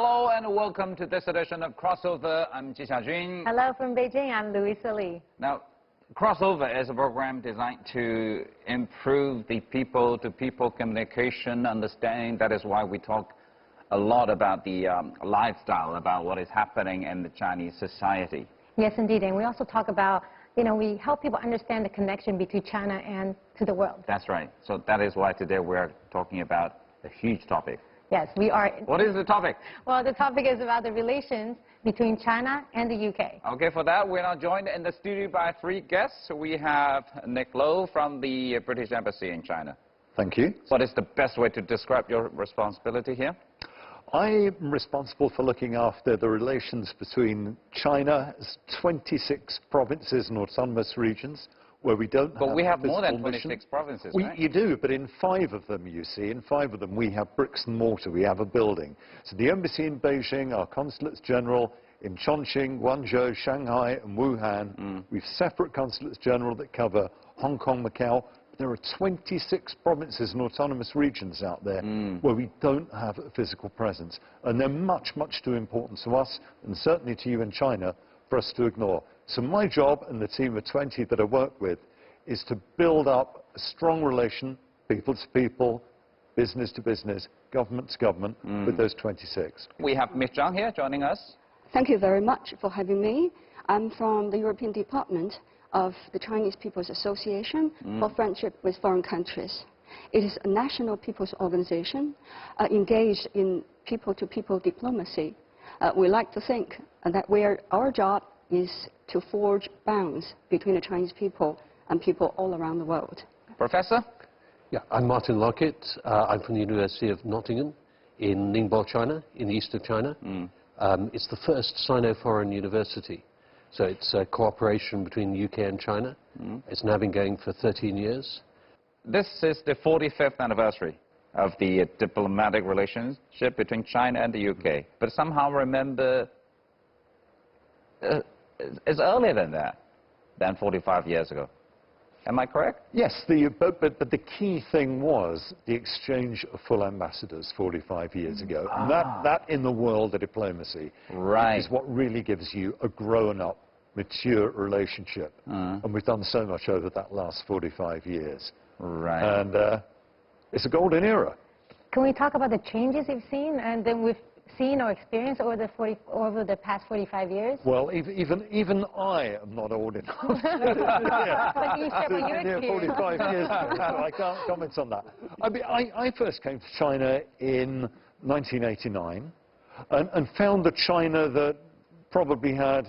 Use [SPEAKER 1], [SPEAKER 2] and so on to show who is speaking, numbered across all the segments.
[SPEAKER 1] Hello and welcome to this edition of Crossover. I'm Ji Xiaojun.
[SPEAKER 2] Hello from Beijing, I'm Louisa Lee.
[SPEAKER 1] Now, Crossover is a program designed to improve the people-to-people communication, understanding. That is why we talk a lot about the lifestyle, about what is happening in the Chinese society.
[SPEAKER 2] Yes, indeed. And we also talk about, we help people understand the connection between China and to the world.
[SPEAKER 1] That's right. So that is why today we're talking about a huge topic.
[SPEAKER 2] Yes, we are.
[SPEAKER 1] What is the topic?
[SPEAKER 2] Well, the topic is about the relations between China and the UK.
[SPEAKER 1] Okay, for that, we're now joined in the studio by three guests. We have Nick Lowe from the British Embassy in China.
[SPEAKER 3] Thank you.
[SPEAKER 1] What is the best way to describe your responsibility here?
[SPEAKER 3] I'm responsible for looking after the relations between China's 26 provinces and autonomous regions, where we don't have.
[SPEAKER 1] But we have more than
[SPEAKER 3] 26
[SPEAKER 1] 26 provinces, right?
[SPEAKER 3] You do, but in 5 of them, you see, in 5 of them we have bricks and mortar, we have a building. So the embassy in Beijing, our consulates general in Chongqing, Guangzhou, Shanghai and Wuhan. We've separate consulates general that cover Hong Kong, Macau. There are 26 provinces and autonomous regions out there where we don't have a physical presence. And they're much, much too important to us, and certainly to you in China, for us to ignore. So my job and the team of 20 that I work with is to build up a strong relation, people to people, business to business, government to government, with those 26.
[SPEAKER 1] We have Ms. Zhang here joining us.
[SPEAKER 4] Thank you very much for having me. I'm from the European Department of the Chinese People's Association for Friendship with Foreign Countries. It is a national people's organization engaged in people-to-people diplomacy. We like to think that our job is to forge bonds between the Chinese people and people all around the world.
[SPEAKER 1] Professor?
[SPEAKER 5] Yeah, I'm Martin Lockett. I'm from the University of Nottingham in Ningbo, China, in the east of China. It's the first Sino-foreign university. So it's a cooperation between the UK and China. It's now been going for 13 years.
[SPEAKER 1] This is the 45th anniversary of the diplomatic relationship between China and the UK. But somehow remember, it's earlier than that, than 45 years ago. Am I correct?
[SPEAKER 3] Yes, but the key thing was the exchange of full ambassadors 45 years ago. And that in the world of diplomacy is what really gives you a grown-up, mature relationship. And we've done so much over that last 45 years.
[SPEAKER 1] Right.
[SPEAKER 3] And it's a golden era.
[SPEAKER 2] Can we talk about the changes you've seen and then we've seen or experienced over the past 45 years?
[SPEAKER 3] Well, even I am not old enough.
[SPEAKER 2] But you share what your experience.
[SPEAKER 3] 45 years, I can't comment on that. I mean, I first came to China in 1989 and found a China that probably had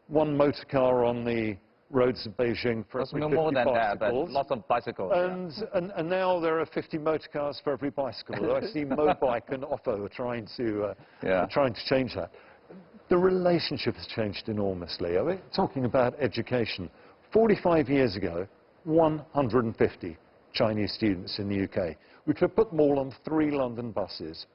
[SPEAKER 3] one motor car on the roads of Beijing for every 50
[SPEAKER 1] more than
[SPEAKER 3] bicycles.
[SPEAKER 1] that, but lots of bicycles.
[SPEAKER 3] And now there are 50 motor cars for every bicycle. I see Mobike and Ofo are trying to change that. The relationship has changed enormously. I mean, talking about education, 45 years ago, 150 Chinese students in the UK. We could have put them all on 3 London buses.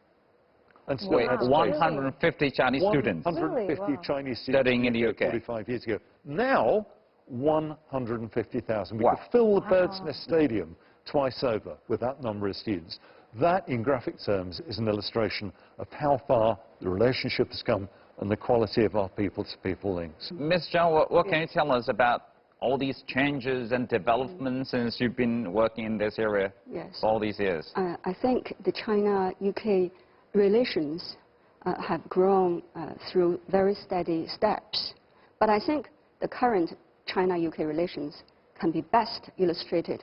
[SPEAKER 3] And still
[SPEAKER 1] wait, 150 Chinese students?
[SPEAKER 3] 150 Chinese students
[SPEAKER 1] studying in the UK
[SPEAKER 3] 45 years ago. Now, 150,000. We could fill the Bird's Nest Stadium twice over with that number of students. That, in graphic terms, is an illustration of how far the relationship has come and the quality of our people-to-people links.
[SPEAKER 1] Ms. Zhang, what can you tell us about all these changes and developments since you've been working in this area for all these years?
[SPEAKER 4] I think the China-UK relations have grown through very steady steps. But I think the current China-UK relations can be best illustrated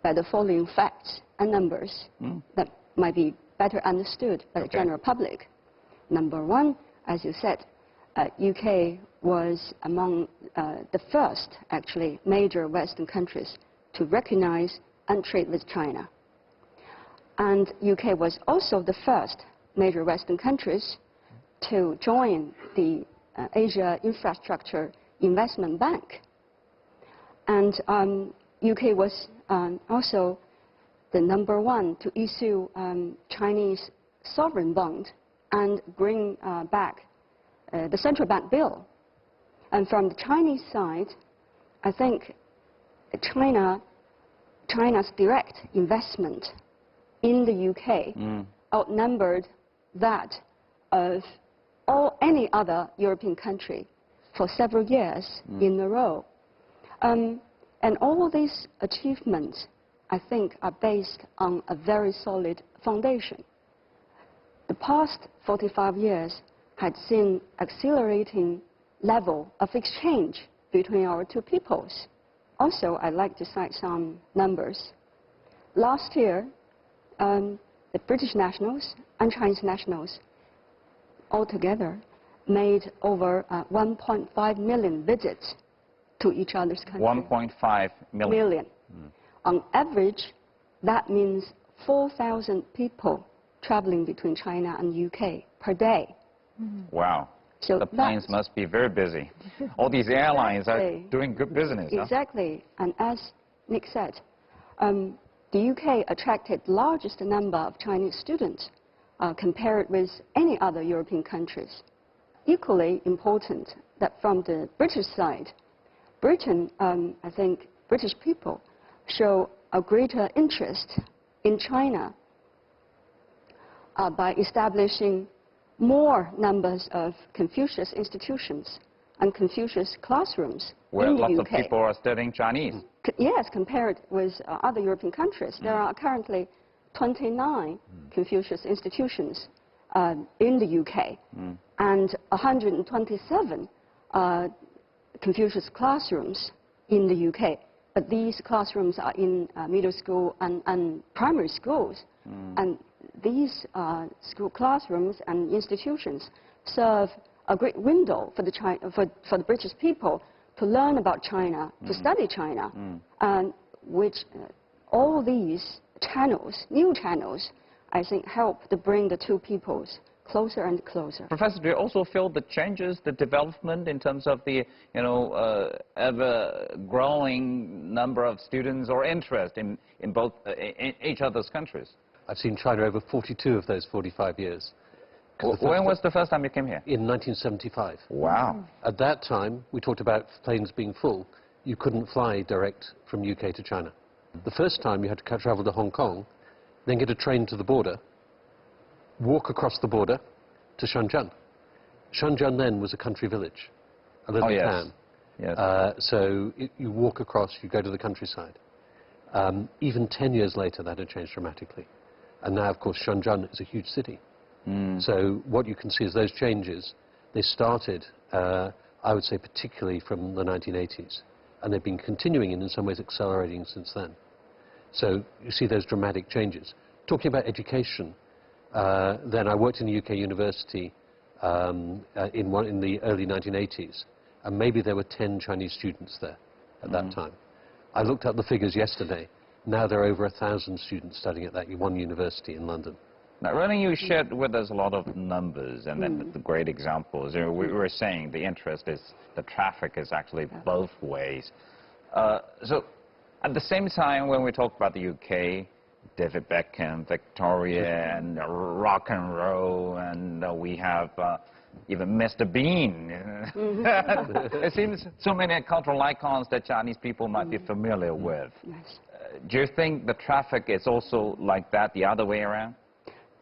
[SPEAKER 4] by the following facts and numbers that might be better understood by the general public. Number one, as you said, UK was among the first, actually, major Western countries to recognize and trade with China. And UK was also the first major Western countries to join the Asia Infrastructure Investment Bank. And UK was also the number one to issue Chinese sovereign bond and bring back the central bank bill. And from the Chinese side, I think China's direct investment in the UK outnumbered that of any other European country for several years in a row. And all these achievements, I think, are based on a very solid foundation. The past 45 years had seen accelerating level of exchange between our two peoples. Also, I'd like to cite some numbers. Last year, the British nationals and Chinese nationals altogether made over 1.5 million visits to each other's country.
[SPEAKER 1] 1.5 million.
[SPEAKER 4] On average, that means 4,000 people traveling between China and UK per day.
[SPEAKER 1] Wow.
[SPEAKER 4] So
[SPEAKER 1] the planes must be very busy. All these airlines are doing good business.
[SPEAKER 4] Exactly. Huh? And as Nick said, the UK attracted the largest number of Chinese students compared with any other European countries. Equally important that from the British side, Britain, I think British people show a greater interest in China by establishing more numbers of Confucius institutions and Confucius classrooms
[SPEAKER 1] where
[SPEAKER 4] in the UK.
[SPEAKER 1] Lots of people are studying Chinese.
[SPEAKER 4] Yes, compared with other European countries. There are currently 29 Confucius institutions in the UK and 127 Confucius classrooms in the UK. But these classrooms are in middle school and primary schools. And these school classrooms and institutions serve a great window for the British people to learn about China, to study China, and which all these channels, new channels, I think help to bring the two peoples closer and closer.
[SPEAKER 1] Professor, do you also feel the changes, the development in terms of the, ever-growing number of students or interest in both in each other's countries?
[SPEAKER 5] I've seen China over 42 of those 45 years.
[SPEAKER 1] When was the first time you came here?
[SPEAKER 5] In 1975.
[SPEAKER 1] Wow.
[SPEAKER 5] At that time, we talked about planes being full. You couldn't fly direct from UK to China. The first time you had to travel to Hong Kong, then get a train to the border, walk across the border to Shenzhen. Shenzhen then was a country village, a little town.
[SPEAKER 1] Yes.
[SPEAKER 5] So you walk across, you go to the countryside. Even 10 years later, that had changed dramatically. And now, of course, Shenzhen is a huge city. So what you can see is those changes, they started, I would say, particularly from the 1980s. And they've been continuing and in some ways accelerating since then. So you see those dramatic changes. Talking about education, then I worked in a UK university in the early 1980s. And maybe there were 10 Chinese students there at that time. I looked up the figures yesterday. Now there are over 1,000 students studying at that one university in London.
[SPEAKER 1] Now, Rennie, you shared with us a lot of numbers and then the great examples. We were saying the interest is, the traffic is actually both ways. So at the same time, when we talk about the UK, David Beckham, Victoria, and rock and roll, and we have even Mr. Bean. It seems so many cultural icons that Chinese people might be familiar with.
[SPEAKER 4] Yes.
[SPEAKER 1] Do you think the traffic is also like that, the other way around?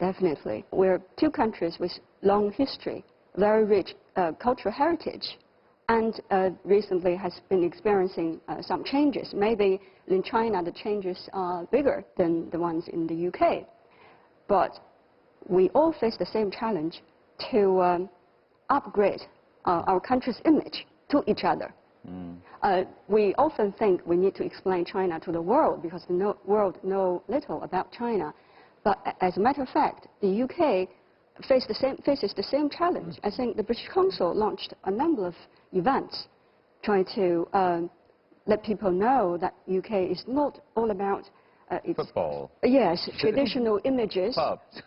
[SPEAKER 4] Definitely. We're two countries with long history, very rich cultural heritage, and recently has been experiencing some changes. Maybe in China the changes are bigger than the ones in the UK. But we all face the same challenge to upgrade our country's image to each other. We often think we need to explain China to the world because the world knows little about China. But as a matter of fact, the UK faces the same challenge. I think the British Council launched a number of events trying to let people know that UK is not all about its
[SPEAKER 1] football.
[SPEAKER 4] Yes, traditional images.
[SPEAKER 1] Pubs.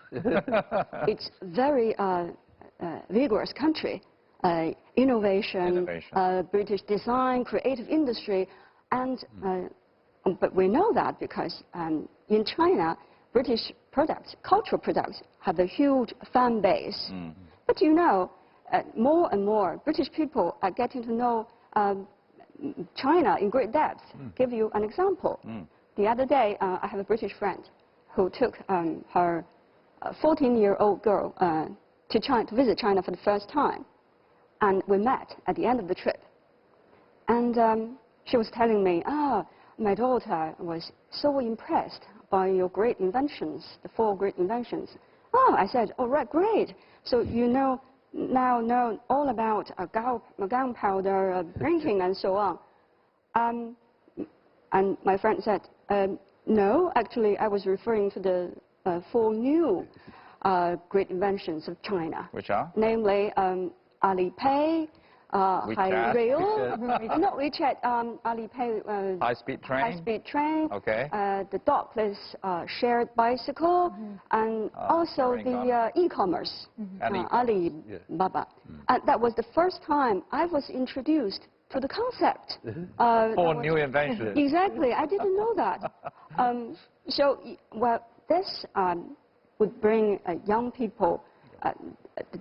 [SPEAKER 4] It's very vigorous country. Innovation. British design, creative industry, and but we know that because in China, British products, cultural products, have a huge fan base. But you know, more and more British people are getting to know China in great depth. Give you an example. The other day, I have a British friend who took her 14-year-old girl to visit China for the first time. And we met at the end of the trip. And she was telling me, my daughter was so impressed by your great inventions, the 4 great inventions. Oh, I said, all right, great. So you now know all about gunpowder drinking and so on. And my friend said, no, actually, I was referring to the 4 new great inventions of China.
[SPEAKER 1] Which are?
[SPEAKER 4] Namely, Alipay, Rail, not WeChat, Alipay.
[SPEAKER 1] High-speed train?
[SPEAKER 4] High-speed train.
[SPEAKER 1] Okay.
[SPEAKER 4] The dockless shared bicycle, and also the e-commerce, Alibaba. And that was the first time I was introduced to the concept.
[SPEAKER 1] 4 new inventions.
[SPEAKER 4] Exactly. I didn't know that. Well, this would bring young people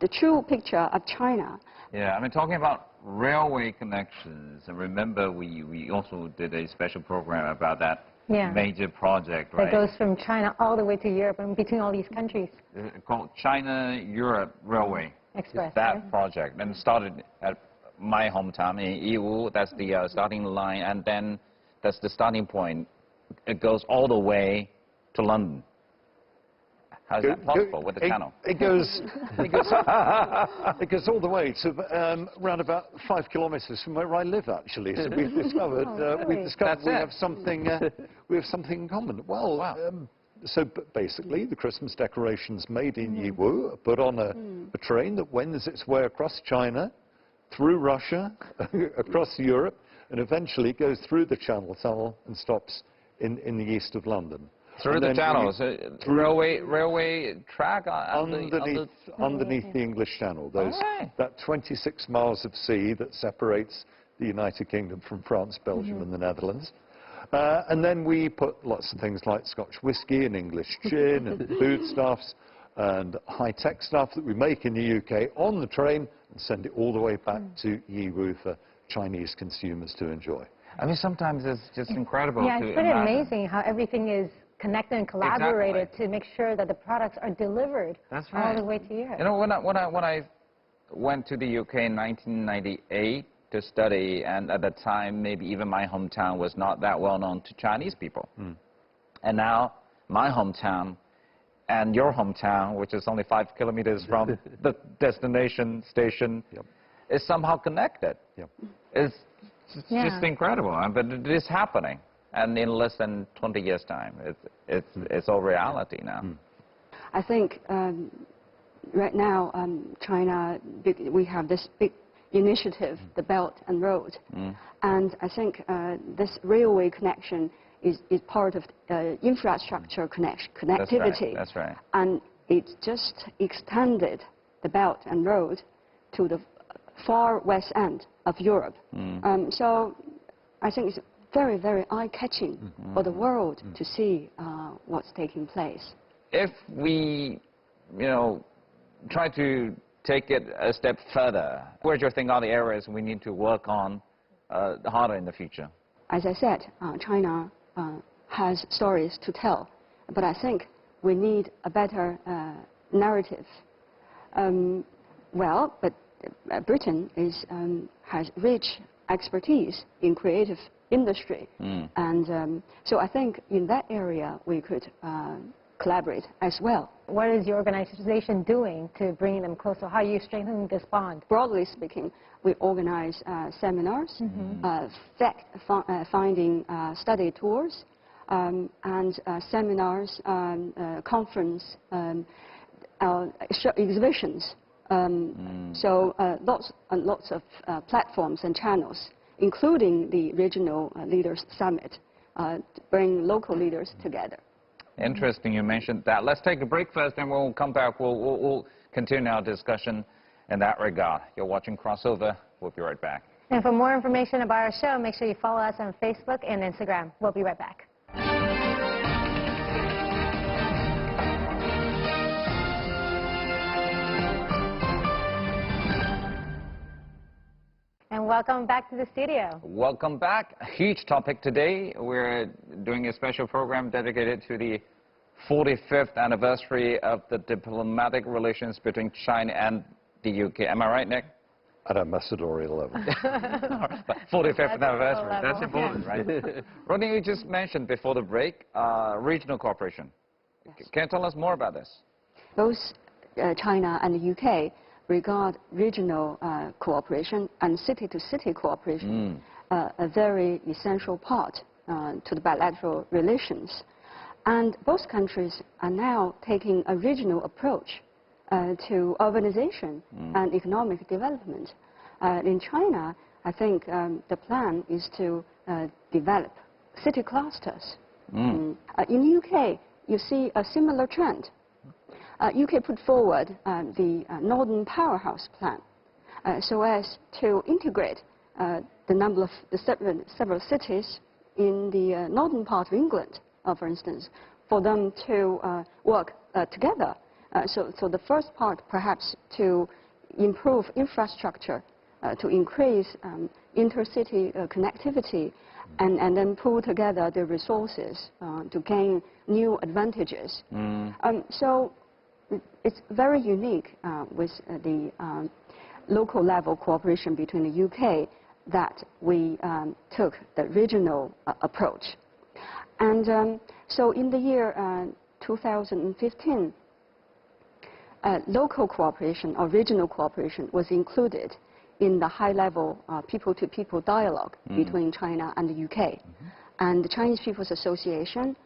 [SPEAKER 4] the true picture of China.
[SPEAKER 1] Yeah, I mean, talking about railway connections, and remember we also did a special program about that major project, right?
[SPEAKER 2] That goes from China all the way to Europe and between all these countries.
[SPEAKER 1] Called China-Europe Railway.
[SPEAKER 2] Express.
[SPEAKER 1] That project, and started at my hometown in Yiwu. That's the starting line, and then that's the starting point. It goes all the way to London. How is that possible with the channel?
[SPEAKER 3] It goes all the way to around about 5 kilometres from where I live, actually. So we've discovered we have something in common. Well, wow. So basically, the Christmas decorations made in Yiwu are put on a train that wends its way across China, through Russia, across Europe, and eventually goes through the Channel Tunnel and stops in the east of London.
[SPEAKER 1] Through the channels, railway track
[SPEAKER 3] underneath the English Channel. That 26 miles of sea that separates the United Kingdom from France, Belgium, and the Netherlands. And then we put lots of things like Scotch whisky and English gin and foodstuffs and high-tech stuff that we make in the UK on the train and send it all the way back to Yiwu for Chinese consumers to enjoy.
[SPEAKER 1] I mean, sometimes it's just incredible.
[SPEAKER 2] Yeah, it's pretty amazing how everything is connected and collaborated to make sure that the products are delivered all the way to Europe.
[SPEAKER 1] You know, when I went to the UK in 1998 to study, and at the time, maybe even my hometown was not that well known to Chinese people. And now, my hometown and your hometown, which is only 5 kilometers from the destination station, is somehow connected. It's just incredible, but it is happening. And in less than 20 years' time, it's all reality now.
[SPEAKER 4] I think right now, China, we have this big initiative, the Belt and Road. And I think this railway connection is part of infrastructure connectivity.
[SPEAKER 1] That's right.
[SPEAKER 4] And it just extended the Belt and Road to the far west end of Europe. So I think it's very, very eye-catching for the world to see what's taking place.
[SPEAKER 1] If we, try to take it a step further, where do you think are the areas we need to work on harder in the future?
[SPEAKER 4] As I said, China has stories to tell, but I think we need a better narrative. But Britain has rich expertise in creative industry, and so I think in that area we could collaborate as well.
[SPEAKER 2] What is your organization doing to bring them closer? How are you strengthening this bond?
[SPEAKER 4] Broadly speaking, we organize seminars, fact-finding study tours, and seminars, conference, exhibitions. So lots and lots of platforms and channels, including the Regional Leaders Summit, to bring local leaders together.
[SPEAKER 1] Interesting you mentioned that. Let's take a break first, and we'll come back. We'll continue our discussion in that regard. You're watching Crossover. We'll be right back.
[SPEAKER 2] And for more information about our show, make sure you follow us on Facebook and Instagram. We'll be right back. And welcome back to the studio.
[SPEAKER 1] Welcome back. A huge topic today. We're doing a special program dedicated to the 45th anniversary of the diplomatic relations between China and the UK. Am I right, Nick?
[SPEAKER 3] At ambassadorial level.
[SPEAKER 1] 45th anniversary.
[SPEAKER 2] level,
[SPEAKER 1] That's important, right? Rodney, you just mentioned before the break regional cooperation.
[SPEAKER 4] Yes.
[SPEAKER 1] Can you tell us more about this?
[SPEAKER 4] Both China and the UK regard regional cooperation and city-to-city cooperation a very essential part to the bilateral relations. And both countries are now taking a regional approach to urbanization and economic development. In China, I think the plan is to develop city clusters. In the UK, you see a similar trend. UK put forward the Northern Powerhouse Plan so as to integrate the number of several cities in the northern part of England, for instance, for them to work together. So the first part, perhaps, to improve infrastructure, to increase intercity connectivity, and then pull together the resources to gain new advantages. So it's very unique with the local level cooperation between the UK that we took the regional approach. And so in the year 2015, local cooperation or regional cooperation was included in the high-level people-to-people dialogue between China and the UK. And the Chinese People's Association,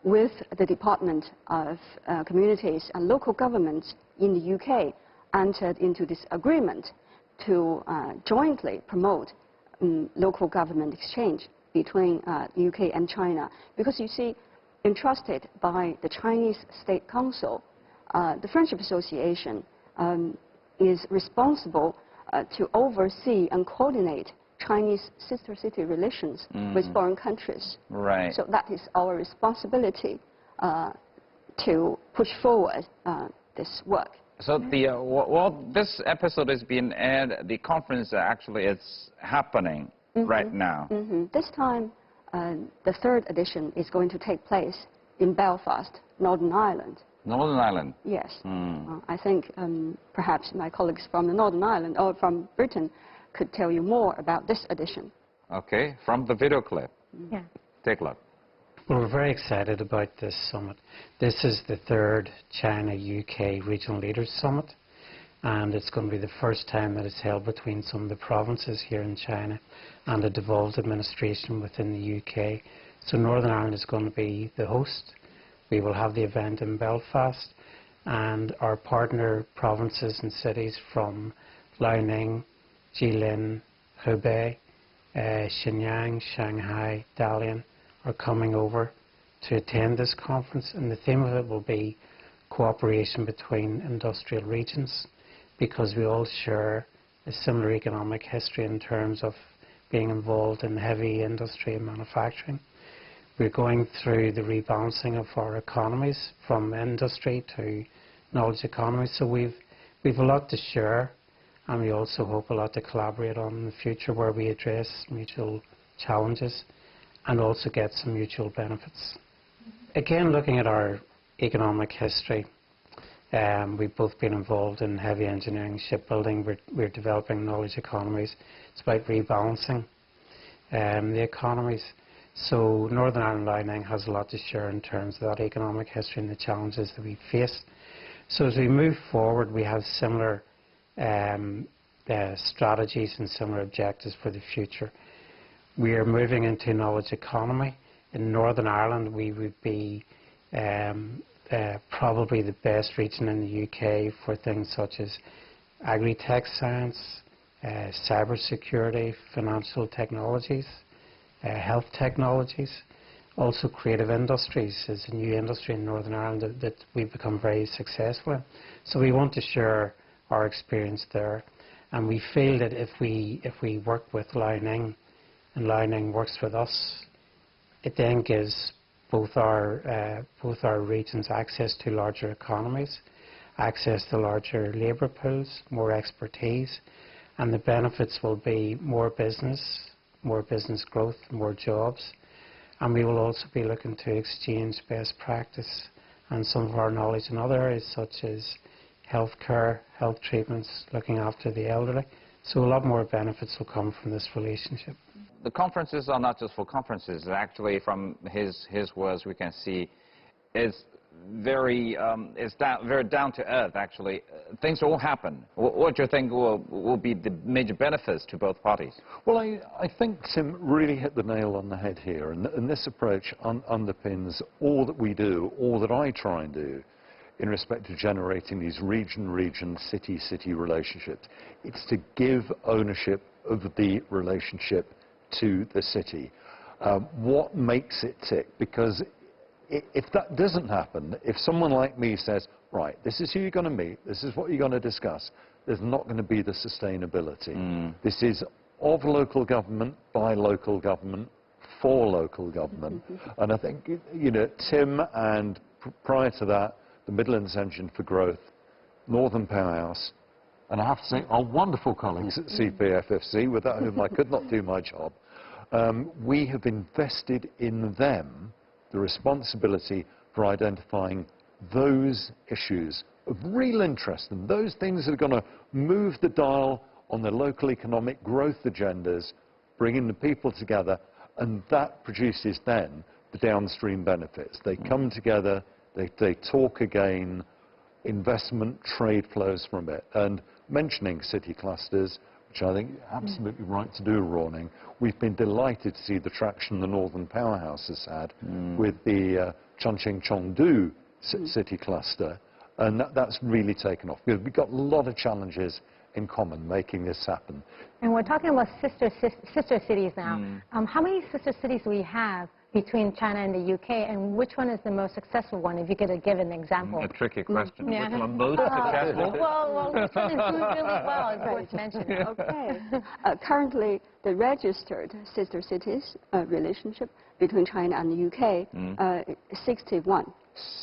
[SPEAKER 4] with the Department of Communities and Local Governments in the UK, entered into this agreement to jointly promote local government exchange between the UK and China. Because you see, entrusted by the Chinese State Council, the Friendship Association is responsible to oversee and coordinate Chinese sister city relations with foreign countries.
[SPEAKER 1] Right.
[SPEAKER 4] So that is our responsibility to push forward this work.
[SPEAKER 1] So the well, this episode is being aired. The conference actually is happening right now.
[SPEAKER 4] This time, the third edition is going to take place in Belfast, Northern Ireland.
[SPEAKER 1] Northern Ireland.
[SPEAKER 4] Yes. I think perhaps my colleagues from the Northern Ireland or from Britain could tell you more about this edition.
[SPEAKER 1] Okay, from the video clip.
[SPEAKER 2] Yeah.
[SPEAKER 1] Take a look.
[SPEAKER 6] Well, we're very excited about this summit. This is the third China-UK Regional Leaders Summit, and it's going to be the first time that it's held between some of the provinces here in China and a devolved administration within the UK. So Northern Ireland is going to be the host. We will have the event in Belfast, and our partner provinces and cities from Liaoning, Jilin, Hebei, Shenyang, Shanghai, Dalian are coming over to attend this conference, and the theme of it will be cooperation between industrial regions, because we all share a similar economic history in terms of being involved in heavy industry and manufacturing. We're going through the rebalancing of our economies from industry to knowledge economies, so we've a lot to share, and we also hope a lot to collaborate on in the future, where we address mutual challenges and also get some mutual benefits. Again, looking at our economic history, we've both been involved in heavy engineering, shipbuilding. We're developing knowledge economies. It's about rebalancing the economies. So Northern Ireland Liaoning has a lot to share in terms of that economic history and the challenges that we face. So as we move forward, we have similar strategies and similar objectives for the future. We are moving into knowledge economy. In Northern Ireland, we would be probably the best region in the UK for things such as agri-tech science, cyber security, financial technologies, health technologies. Also creative industries is a new industry in Northern Ireland that we've become very successful in. So we want to share our experience there, and we feel that if we work with Liaoning and Liaoning works with us, it then gives both our regions access to larger economies, access to larger labour pools, more expertise, and the benefits will be more business growth, more jobs, And we will also be looking to exchange best practice and some of our knowledge in other areas such as healthcare, health treatments, looking after the elderly. So a lot more benefits will come from this relationship.
[SPEAKER 1] The conferences are not just for conferences. Actually, from his words, we can see it's very down to earth. Actually, things will happen. What do you think will be the major benefits to both parties?
[SPEAKER 3] Well, I think Tim really hit the nail on the head here, and this approach underpins all that we do, all that I try and do, in respect to generating these region-region, city-city relationships. It's to give ownership of the relationship to the city. What makes it tick? Because if that doesn't happen, if someone like me says, right, this is who you're going to meet, this is what you're going to discuss, there's not going to be the sustainability. This is of local government, by local government, for local government. And I think, you know, Tim and prior to that, the Midlands Engine for Growth, Northern Powerhouse, and I have to say, our wonderful colleagues at CPFFC, without whom I could not do my job, we have invested in them the responsibility for identifying those issues of real interest and those things that are going to move the dial on the local economic growth agendas, bringing the people together, and that produces then the downstream benefits. They come together, they talk again, investment, trade flows from it. And mentioning city clusters, which I think you're absolutely right to do, Rawning, we've been delighted to see the traction the Northern Powerhouse has had with the Chongqing-Chengdu city cluster, and that's really taken off. We've got a lot of challenges in common making this happen.
[SPEAKER 2] And we're talking about sister cities now. How many sister cities do we have between China and the UK, and which one is the most successful one, if you could give an example?
[SPEAKER 1] A tricky question.
[SPEAKER 2] Yeah.
[SPEAKER 1] Which one most successful?
[SPEAKER 2] Well, which one is doing really well is worth mentioning.
[SPEAKER 4] Okay. Currently, the registered sister cities relationship between China and the UK, 61.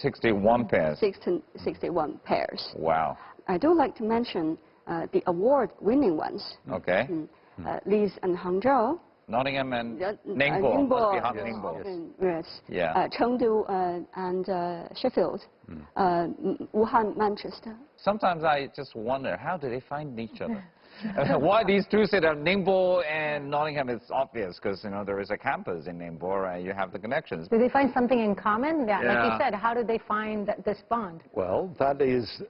[SPEAKER 1] 61 pairs.
[SPEAKER 4] 61 pairs.
[SPEAKER 1] Wow.
[SPEAKER 4] I do like to mention the award-winning ones.
[SPEAKER 1] Okay.
[SPEAKER 4] Leeds and Hangzhou.
[SPEAKER 1] Nottingham and Ningbo. Must be Ningbo.
[SPEAKER 4] Yes.
[SPEAKER 1] Yeah.
[SPEAKER 4] Chengdu and Sheffield. Wuhan, Manchester.
[SPEAKER 1] Sometimes I just wonder, how do they find each other? Why these two cities, Ningbo and Nottingham, is obvious, because, you know, there is a campus in Ningbo, and you have the connections.
[SPEAKER 2] Do they find something in common? Yeah. Like you said, how do they find this bond?
[SPEAKER 3] Well, that is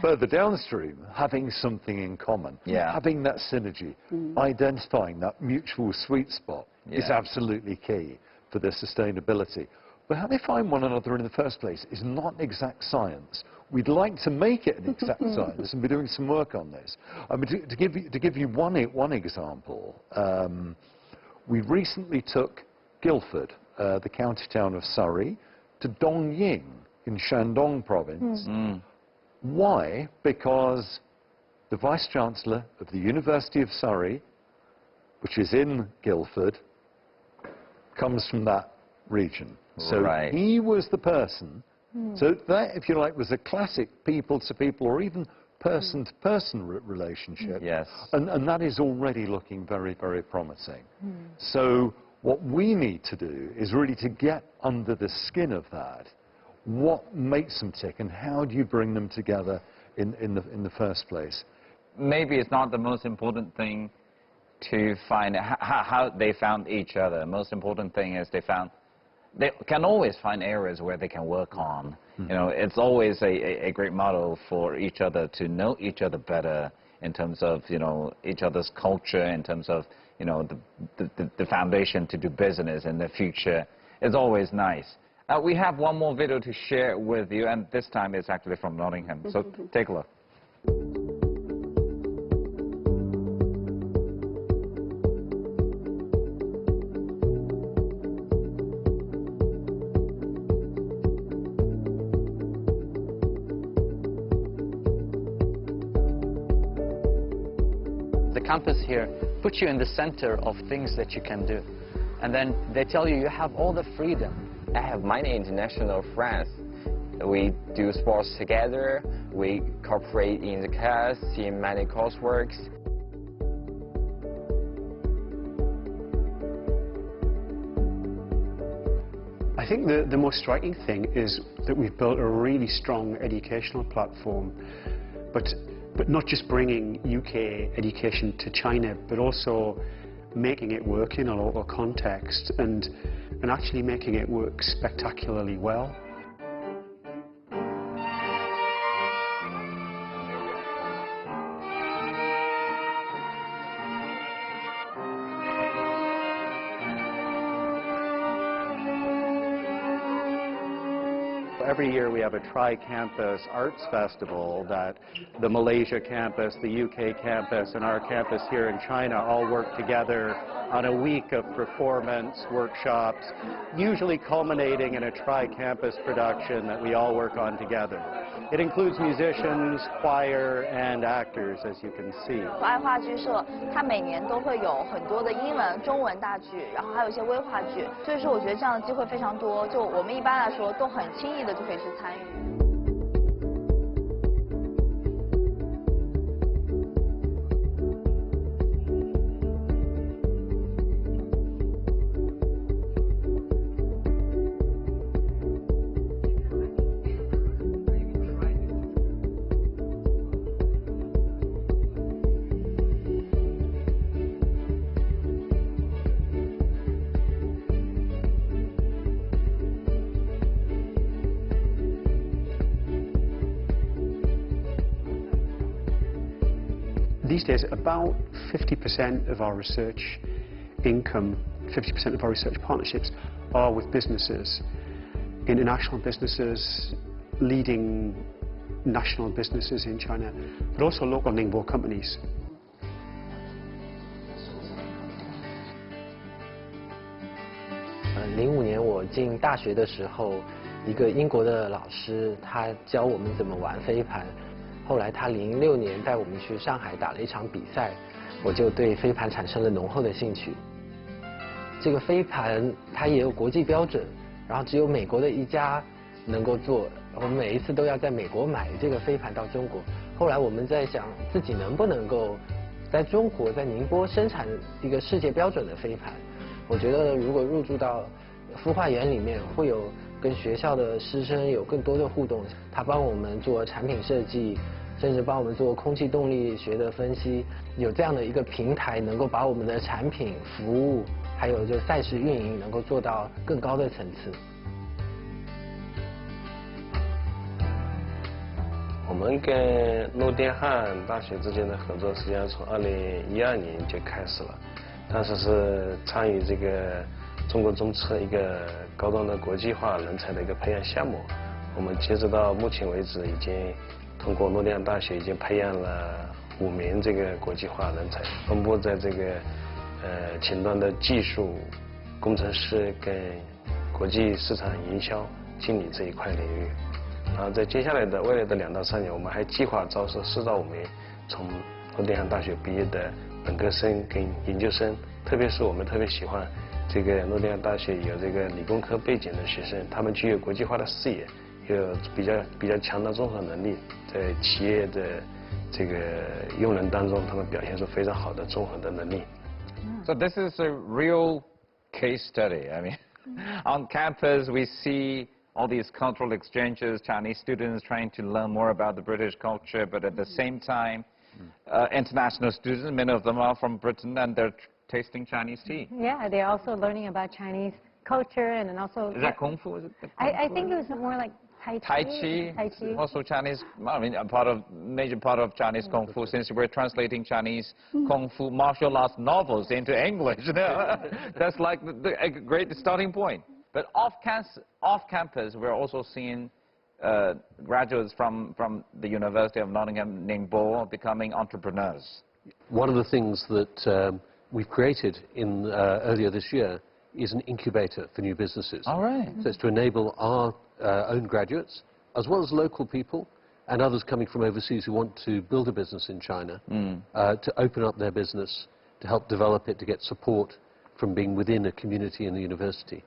[SPEAKER 3] further downstream, having something in common, having that synergy, identifying that mutual sweet spot is absolutely key for the sustainability. But how they find one another in the first place is not an exact science. We'd like to make it an exact science, and we're doing some work on this. I mean, to give you one example, we recently took Guildford, the county town of Surrey, to Dongying in Shandong province. Why? Because the Vice-Chancellor of the University of Surrey, which is in Guildford, comes from that region. So he was the person. So that, if you like, was a classic people-to-people or even person-to-person relationship.
[SPEAKER 1] Yes.
[SPEAKER 3] And that is already looking very, very promising. So what we need to do is really to get under the skin of that. What makes them tick, and how do you bring them together in the first place?
[SPEAKER 1] Maybe it's not the most important thing to find how they found each other. The most important thing is they can always find areas where they can work on. You know, it's always a great model for each other to know each other better in terms of, you know, each other's culture, in terms of, you know, the foundation to do business in the future. It's always nice. We have one more video to share with you, and this time it's actually from Nottingham. So take a look.
[SPEAKER 7] The campus here puts you in the center of things that you can do. And then they tell you have all the freedom.
[SPEAKER 8] I have many international friends. We do sports together, we cooperate in the class, in many courseworks.
[SPEAKER 9] think the most striking thing is that we've built a really strong educational platform, but not just bringing UK education to China, but also making it work in a local context and actually making it work spectacularly well.
[SPEAKER 10] Every year we have a tri-campus arts festival that the Malaysia campus, the UK campus, and our campus here in China all work together on a week of performance, workshops, usually culminating in a tri-campus production that we all work on together. It includes musicians, choir, and actors, as you can see.
[SPEAKER 11] 爱话剧社它每年都会有很多的英文、中文大剧，然后还有一些微话剧，所以说我觉得这样的机会非常多，就我们一般来说都很轻易的就可以去参与。
[SPEAKER 9] These days, about 50% of our research income, 50% of our research partnerships are with businesses, international businesses, leading national businesses in China, but also local Ningbo companies.
[SPEAKER 7] 05年我进大学的时候，一个英国的老师他教我们怎么玩飞盘。 后来他06年带我们去上海打了一场比赛，我就对飞盘产生了浓厚的兴趣。这个飞盘它也有国际标准，然后只有美国的一家能够做，我们每一次都要在美国买这个飞盘到中国。后来我们在想自己能不能够在中国在宁波生产一个世界标准的飞盘。我觉得如果入驻到孵化园里面，会有跟学校的师生有更多的互动，他帮我们做产品设计，甚至帮我们做空气动力学的分析。有这样的一个平台，能够把我们的产品、服务，还有就赛事运营，能够做到更高的层次。
[SPEAKER 12] 我们跟诺丁汉大学之间的合作，实际上从2012年就开始了，当时是参与这个中国中车一个高端的国际化人才的一个培养项目。我们截止到目前为止，已经通过诺丁汉大学已经培养了5名这个国际化人才，分布在这个前端的技术工程师跟国际市场营销经理这一块领域。然后在接下来的未来的2到3年，我们还计划招收4到5名从诺丁汉大学毕业的本科生跟研究生，特别是我们特别喜欢这个诺丁汉大学有这个理工科背景的学生，他们具有国际化的视野，有比较强的综合能力，在企业的这个用人当中，他们表现出非常好的综合的能力。
[SPEAKER 1] So this is a real case study. I mean, on campus we see all these cultural exchanges, Chinese students trying to learn more about the British culture, but at the same time, international students, many of them are from Britain, and they're tasting Chinese tea.
[SPEAKER 2] Yeah, they're also learning about Chinese culture and then also...
[SPEAKER 1] Is that Kung Fu? Is it
[SPEAKER 2] I think it was more like Tai Chi.
[SPEAKER 1] Tai Chi. Also Chinese, I mean, major part of Chinese Kung Fu, since we're translating Chinese Kung Fu martial arts novels into English. That's like a great starting point. But off campus, we're also seeing graduates from the University of Nottingham, Ningbo, becoming entrepreneurs.
[SPEAKER 5] One of the things that we've created in earlier this year is an incubator for new businesses.
[SPEAKER 1] All right.
[SPEAKER 5] So it's to enable our own graduates, as well as local people and others coming from overseas who want to build a business in China, to open up their business, to help develop it, to get support from being within a community in the university.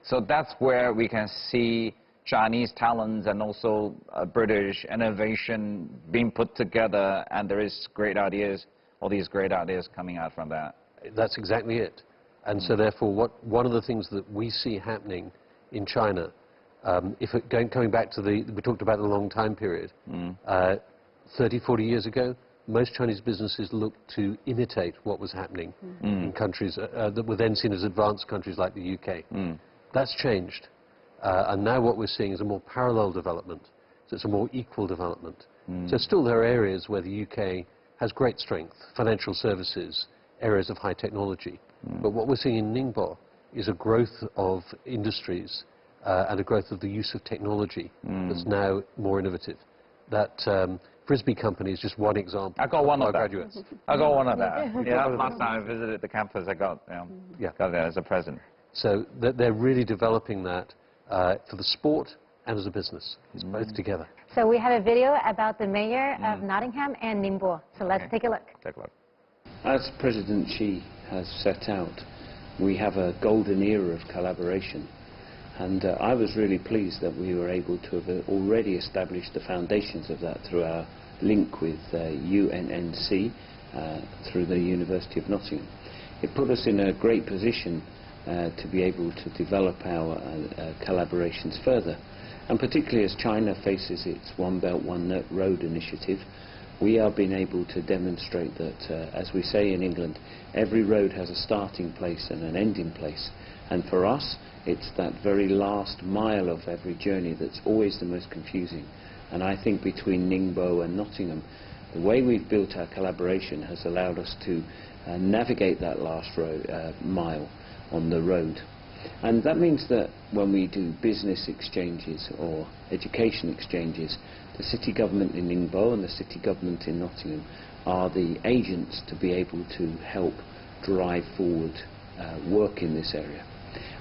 [SPEAKER 1] So that's where we can see Chinese talents and also British innovation being put together, and there is great ideas, all these great ideas coming out from that.
[SPEAKER 5] That's exactly it. And so therefore, one of the things that we see happening in China, coming back to we talked about the long time period, 30, 40 years ago, most Chinese businesses looked to imitate what was happening in countries that were then seen as advanced countries like the UK. That's changed. And now what we're seeing is a more parallel development. So it's a more equal development. So still there are areas where the UK has great strength, financial services, areas of high technology. But what we're seeing in Ningbo is a growth of industries and a growth of the use of technology that's now more innovative. That Frisbee company is just one example.
[SPEAKER 1] I got one of that.
[SPEAKER 5] Graduates.
[SPEAKER 1] I got one of that. Yeah, last time I visited the campus, I got that as a present.
[SPEAKER 5] So they're really developing that for the sport and as a business. It's both together.
[SPEAKER 2] So we have a video about the mayor of Nottingham and Ningbo. So let's take a look.
[SPEAKER 1] Take a look.
[SPEAKER 13] As President Xi has set out, we have a golden era of collaboration. And I was really pleased that we were able to have already established the foundations of that through our link with UNNC through the University of Nottingham. It put us in a great position to be able to develop our collaborations further. And particularly as China faces its One Belt, One Road initiative, we are being able to demonstrate that, as we say in England, every road has a starting place and an ending place. And for us, it's that very last mile of every journey that's always the most confusing. And I think between Ningbo and Nottingham, the way we've built our collaboration has allowed us to navigate that last mile on the road. And that means that when we do business exchanges or education exchanges, the city government in Ningbo and the city government in Nottingham are the agents to be able to help drive forward work in this area.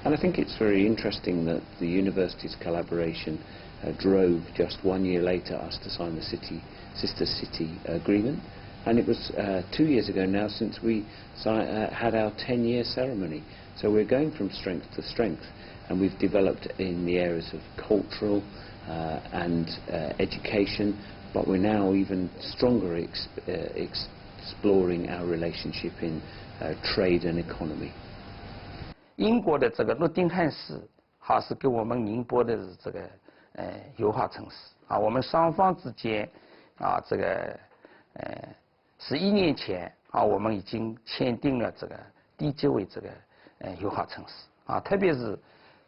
[SPEAKER 13] And I think it's very interesting that the university's collaboration drove just 1 year later us to sign the sister city agreement. And it was 2 years ago now since we had our 10-year ceremony. So we're going from strength to strength, and we've developed in the areas of cultural and education, but we're now even stronger exploring our relationship in trade and economy.
[SPEAKER 14] 英国的这个诺丁汉市，是跟我们宁波的这个友好城市我们双方之间11年前我们已经签订了这个缔结为这个友好城市特别是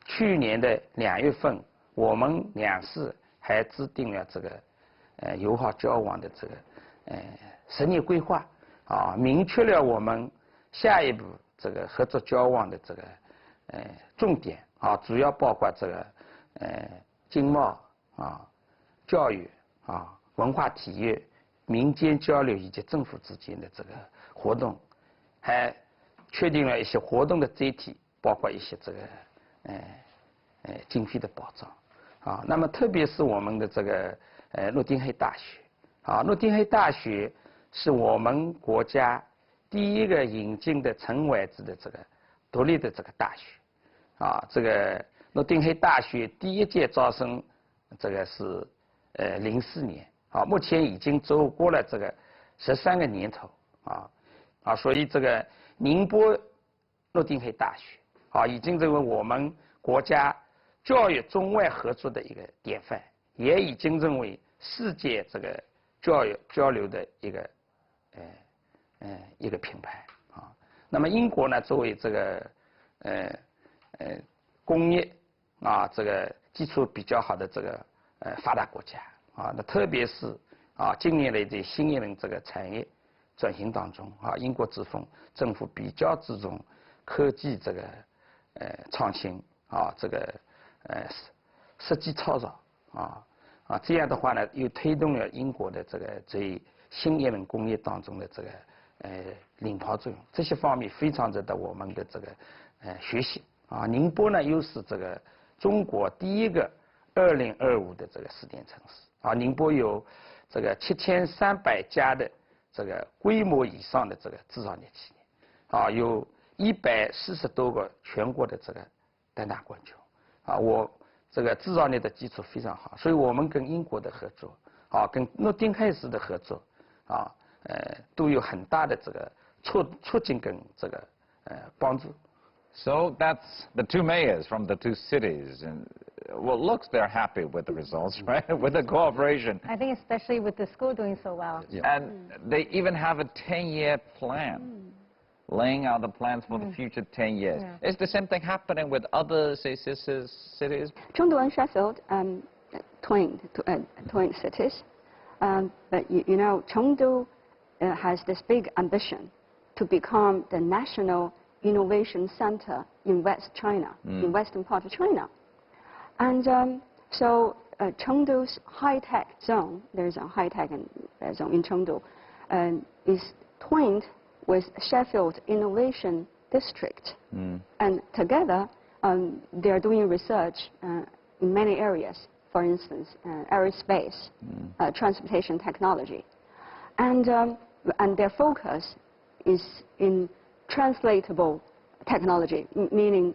[SPEAKER 14] 去年的2月份，我们两市还制定了这个友好交往的这个10年规划明确了我们下一步这个合作交往的这个重点主要包括这个经贸教育文化体育、民间交流以及政府之间的这个活动，还确定了一些活动的载体，包括一些这个经费的保障那么特别是我们的这个诺丁汉大学诺丁汉大学是我们国家第一个引进的城外制的这个独立的这个大学这个诺丁汉大学第一届招生这个是04年目前已经走过了这个13个年头所以这个宁波诺丁汉大学已经成为我们国家教育中外合作的一个典范，也已经成为世界这个教育交流的一个品牌那么英国呢，作为这个工业这个基础比较好的这个发达国家那特别是近年来的新一轮这个产业转型当中英国政府比较注重科技这个创新这个设计创造这样的话呢，又推动了英国的这个在新一轮工业当中的这个领跑作用，这些方面非常值得我们的这个学习宁波呢又是这个中国第一个2025的这个试点城市宁波有这个7300家的这个规模以上的这个制造业企业有140多个全国的这个单打冠军我这个制造业的基础非常好，所以我们跟英国的合作跟诺丁汉市的合作都有很大的这个促进跟这个帮助
[SPEAKER 1] So that's the two mayors from the two cities. And well, looks they're happy with the results, right? With the cooperation.
[SPEAKER 2] I think especially with the school doing so well.
[SPEAKER 1] Yeah. And they even have a 10-year plan, laying out the plans for the future 10 years. Yeah. Is the same thing happening with other, say, sister cities?
[SPEAKER 4] Chengdu and Sheffield, twin cities. But you know, Chengdu has this big ambition to become the national innovation center in West China, in western part of China. And so Chengdu's high-tech zone, there's a high-tech zone in Chengdu, is twinned with Sheffield Innovation District. And together, they are doing research in many areas, for instance, aerospace, transportation technology. And their focus is in translatable technology, meaning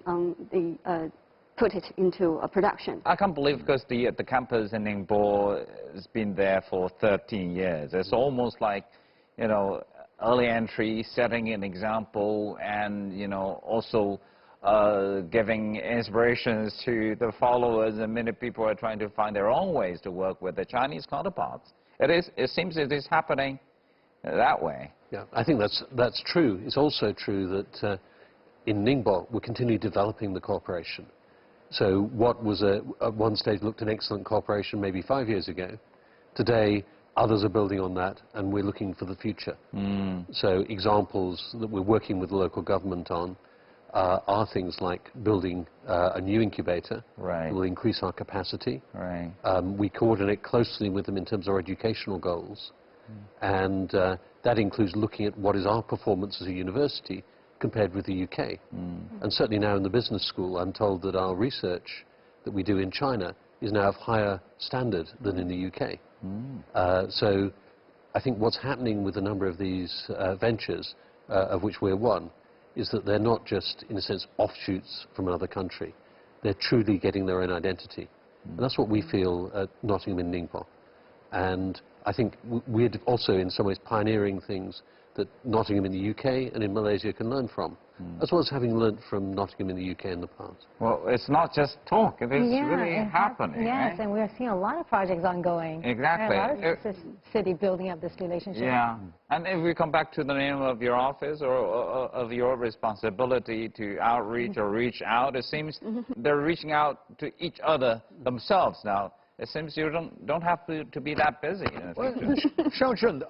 [SPEAKER 4] put it into a production.
[SPEAKER 1] I can't believe, because the campus in Ningbo has been there for 13 years. It's almost like, you know, early entry, setting an example, and, you know, also giving inspirations to the followers, and many people are trying to find their own ways to work with their Chinese counterparts. It seems it is happening that way.
[SPEAKER 5] Yeah, I think that's true. It's also true that in Ningbo, we're continually developing the cooperation. So what was at one stage looked an excellent cooperation maybe 5 years ago, today others are building on that, and we're looking for the future. So examples that we're working with the local government on are things like building a new incubator.
[SPEAKER 1] Right.
[SPEAKER 5] Will increase our capacity.
[SPEAKER 1] Right.
[SPEAKER 5] We coordinate closely with them in terms of our educational goals. And that includes looking at what is our performance as a university compared with the UK. And certainly now in the business school, I'm told that our research that we do in China is now of higher standard than in the UK. So I think what's happening with a number of these ventures, of which we're one, is that they're not just, in a sense, offshoots from another country. They're truly getting their own identity. And that's what we feel at Nottingham and Ningbo. And I think we're also in some ways pioneering things that Nottingham in the UK and in Malaysia can learn from, as well as having learned from Nottingham in the UK in the past.
[SPEAKER 1] Well, it's not just talk, it is really happening.
[SPEAKER 2] Yes,
[SPEAKER 1] right?
[SPEAKER 2] and we're seeing a lot of projects ongoing.
[SPEAKER 1] Exactly.
[SPEAKER 2] A lot of city building up this relationship.
[SPEAKER 1] Yeah, and if we come back to the name of your office or of your responsibility to outreach or reach out, it seems they're reaching out to each other themselves now. It seems you don't have to be that busy in the future.
[SPEAKER 3] Xiaojun,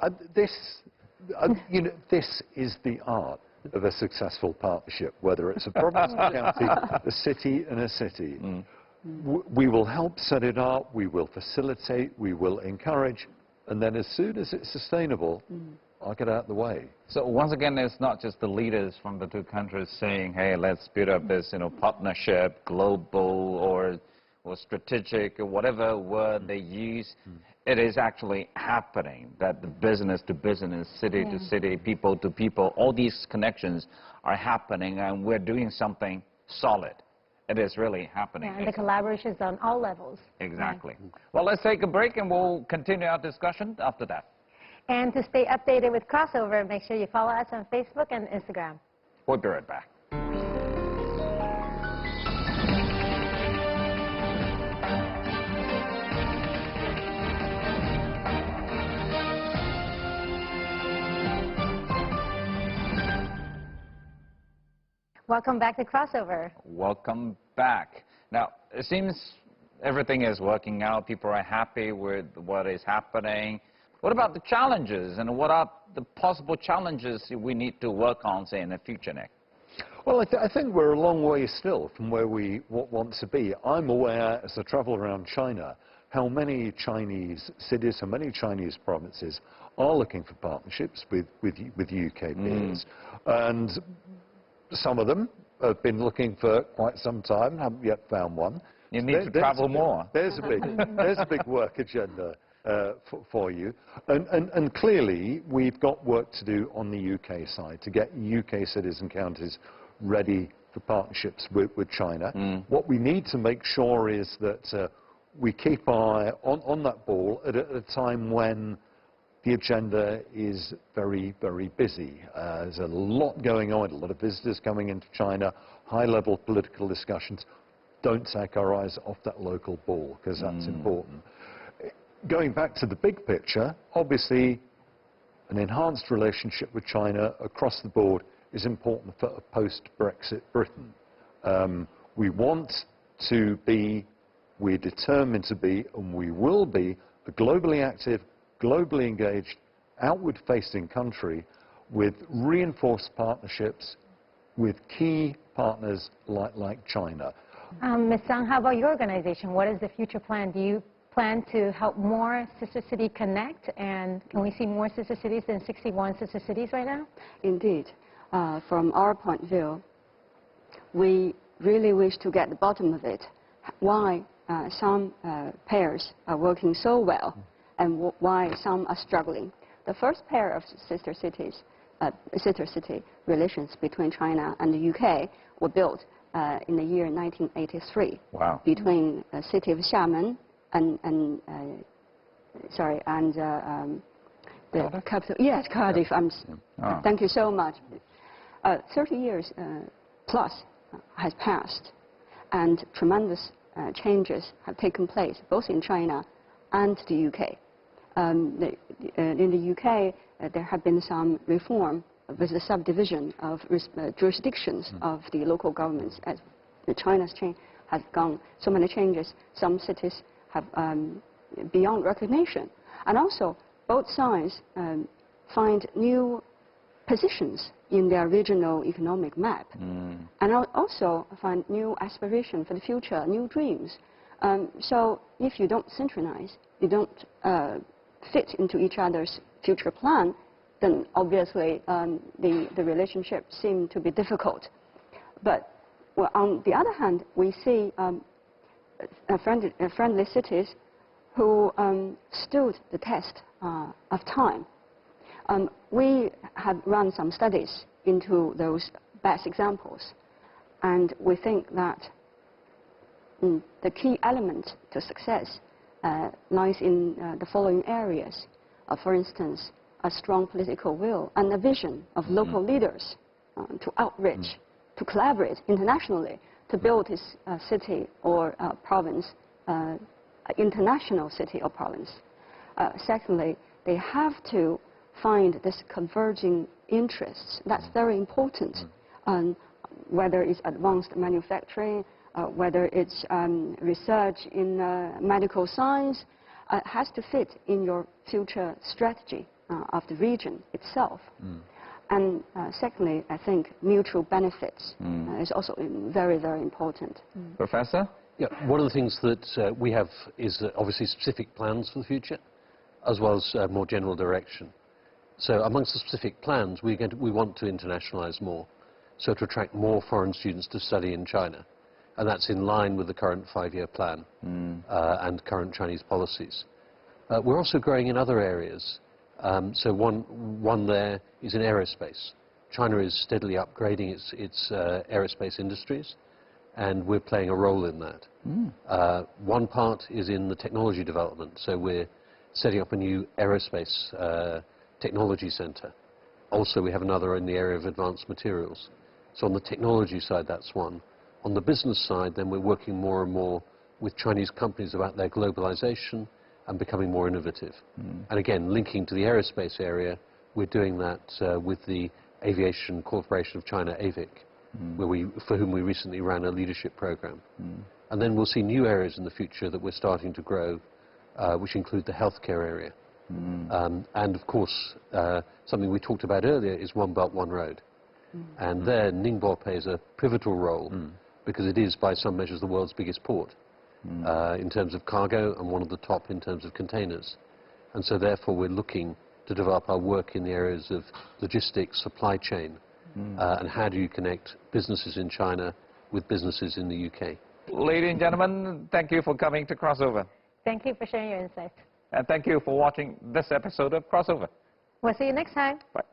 [SPEAKER 3] you know, this is the art of a successful partnership, whether it's a province, a county, a city and a city. We will help set it up, we will facilitate, we will encourage, and then as soon as it's sustainable, I'll get out of the way.
[SPEAKER 1] So once again, it's not just the leaders from the two countries saying, hey, let's speed up this, you know, partnership, global or strategic or whatever word they use. It is actually happening, that the business to business, city to city, people to people, all these connections are happening, and we're doing something solid. It is really happening.
[SPEAKER 2] Yeah, and the collaboration is on all levels.
[SPEAKER 1] Exactly. Well, let's take a break and we'll continue our discussion after that.
[SPEAKER 2] And to stay updated with Crossover, make sure you follow us on Facebook and Instagram.
[SPEAKER 1] We'll be right back.
[SPEAKER 2] Welcome back to Crossover.
[SPEAKER 1] Welcome back. Now, it seems everything is working out. People are happy with what is happening. What about the challenges, and what are the possible challenges we need to work on, say, in the future, Nick?
[SPEAKER 3] Well, I think we're a long way still from where we want to be. I'm aware, as I travel around China, how many Chinese cities, how many Chinese provinces are looking for partnerships with UK peers. And some of them have been looking for quite some time, haven't yet found one.
[SPEAKER 1] You need to travel more.
[SPEAKER 3] There's a big work agenda for you. And clearly, we've got work to do on the UK side to get UK cities and counties ready for partnerships with China. What we need to make sure is that we keep our eye on that ball at a time when the agenda is very, very busy. There's a lot going on, a lot of visitors coming into China, high-level political discussions. Don't take our eyes off that local ball, because that's important. Going back to the big picture, obviously, an enhanced relationship with China across the board is important for a post-Brexit Britain. We want to be, we're determined to be, and we will be, a globally active, globally engaged, outward-facing country with reinforced partnerships with key partners like China.
[SPEAKER 2] Ms. Zhang, how about your organization? What is the future plan? Do you plan to help more sister city connect, and can we see more sister cities than 61 sister cities right now?
[SPEAKER 4] Indeed. From our point of view, we really wish to get the bottom of it. Why some pairs are working so well and why some are struggling. The first pair of sister city relations between China and the UK were built in the year 1983.
[SPEAKER 1] Wow.
[SPEAKER 4] Between the city of Xiamen and the capital. Yes, Cardiff. Thank you so much. 30 years plus has passed, and tremendous changes have taken place both in China and the UK. In the UK, there have been some reform with the subdivision of jurisdictions of the local governments. As China's change has gone, so many changes, some cities have beyond recognition. And also, both sides find new positions in their regional economic map, and also find new aspiration for the future, new dreams. So if you don't synchronize, you don't fit into each other's future plan, then obviously the relationship seems to be difficult. But well, on the other hand, we see friendly cities who stood the test of time. We have run some studies into those best examples, and we think that the key element to success lies in the following areas. For instance, a strong political will and a vision of local leaders to outreach, to collaborate internationally, to build this city or province, international city or province. Secondly, they have to find this converging interests. That's very important. Whether it's advanced manufacturing, whether it's research in medical science, has to fit in your future strategy of the region itself. And secondly, I think mutual benefits is also very, very important.
[SPEAKER 1] Professor?
[SPEAKER 5] Yeah, one of the things that we have is obviously specific plans for the future, as well as more general direction. So amongst the specific plans, we want to internationalize more, so to attract more foreign students to study in China. And that's in line with the current 5-year plan and current Chinese policies. We're also growing in other areas. So one there is in aerospace. China is steadily upgrading its aerospace industries, and we're playing a role in that. One part is in the technology development. So we're setting up a new aerospace technology center. Also, we have another in the area of advanced materials. So on the technology side, that's one. On the business side, then we're working more and more with Chinese companies about their globalization and becoming more innovative. And again, linking to the aerospace area, we're doing that with the Aviation Corporation of China, AVIC, for whom we recently ran a leadership program. And then we'll see new areas in the future that we're starting to grow, which include the healthcare area. And of course, something we talked about earlier is One Belt, One Road. And there, Ningbo plays a pivotal role because it is, by some measures, the world's biggest port in terms of cargo and one of the top in terms of containers. And so therefore, we're looking to develop our work in the areas of logistics, supply chain, and how do you connect businesses in China with businesses in the UK.
[SPEAKER 1] Ladies and gentlemen, thank you for coming to Crossover.
[SPEAKER 2] Thank you for sharing your insights.
[SPEAKER 1] And thank you for watching this episode of Crossover.
[SPEAKER 2] We'll see you next time.
[SPEAKER 1] Bye.